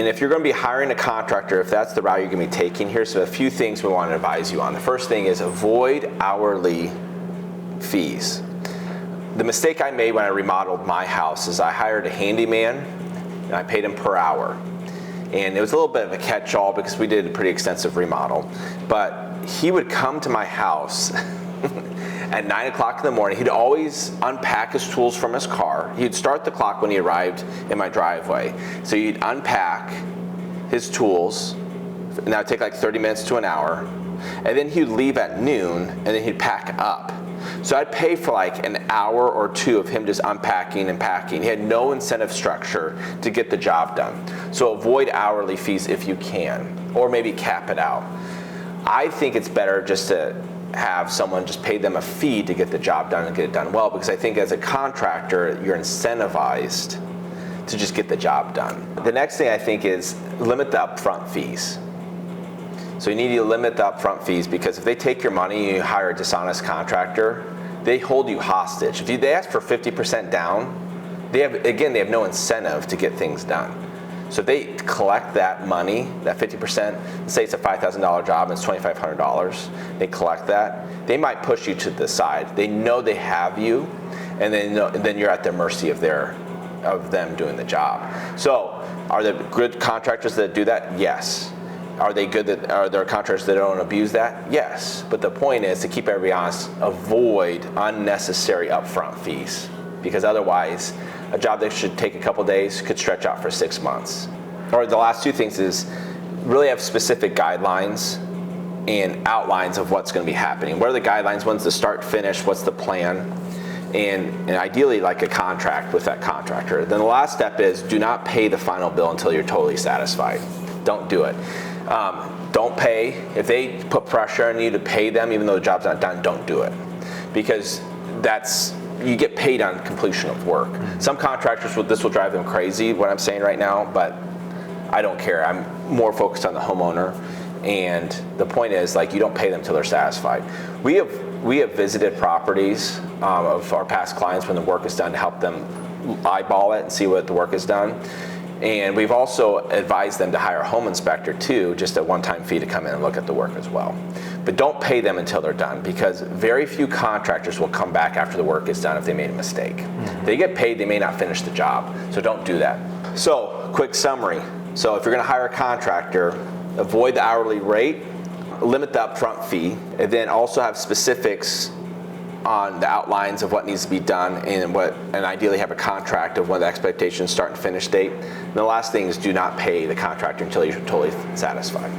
And if you're going to be hiring a contractor, if that's the route you're going to be taking here, so a few things we want to advise you on. The first thing is avoid hourly fees. The mistake I made when I remodeled my house is I hired a handyman and I paid him per hour. And it was a little bit of a catch-all because we did a pretty extensive remodel. But he would come to my house at 9 o'clock in the morning. He'd always unpack his tools from his car. He'd start the clock when he arrived in my driveway. So he'd unpack his tools, and that would take like 30 minutes to an hour. And then he'd leave at noon, and then he'd pack up. So I'd pay for like an hour or two of him just unpacking and packing. He had no incentive structure to get the job done. So avoid hourly fees if you can, or maybe cap it out. I think it's better just to have someone just pay them a fee to get the job done and get it done well, because I think as a contractor, you're incentivized to just get the job done. The next thing I think is limit the upfront fees. So you need to limit the upfront fees, because if they take your money and you hire a dishonest contractor, they hold you hostage. If they ask for 50% down, they have no incentive to get things done. So if they collect that money, that 50%, say it's a $5,000 job and it's $2,500, they collect that, they might push you to the side. They know they have you, and then you're at their mercy of them doing the job. So are there good contractors that do that? Yes. Are there contractors that don't abuse that? Yes. But the point is, to keep everybody honest, avoid unnecessary upfront fees, because otherwise a job that should take a couple days could stretch out for 6 months. Or the last two things is really have specific guidelines and outlines of what's going to be happening. What are the guidelines? When's the start, finish? What's the plan? And ideally like a contract with that contractor. Then the last step is do not pay the final bill until you're totally satisfied. Don't do it. Don't pay. If they put pressure on you to pay them even though the job's not done, don't do it. Because you get paid on completion of work. Some contractors, this will drive them crazy, what I'm saying right now, but I don't care. I'm more focused on the homeowner. And the point is, like, you don't pay them till they're satisfied. We have visited properties of our past clients when the work is done to help them eyeball it and see what the work is done. And we've also advised them to hire a home inspector too, just a one-time fee to come in and look at the work as well. But don't pay them until they're done, because very few contractors will come back after the work is done if they made a mistake. Mm-hmm. They get paid, they may not finish the job, so don't do that. So, quick summary. So if you're gonna hire a contractor, avoid the hourly rate, limit the upfront fee, and then also have specifics on the outlines of what needs to be done, and ideally have a contract of when the expectations start and finish date. And the last thing is do not pay the contractor until you're totally satisfied.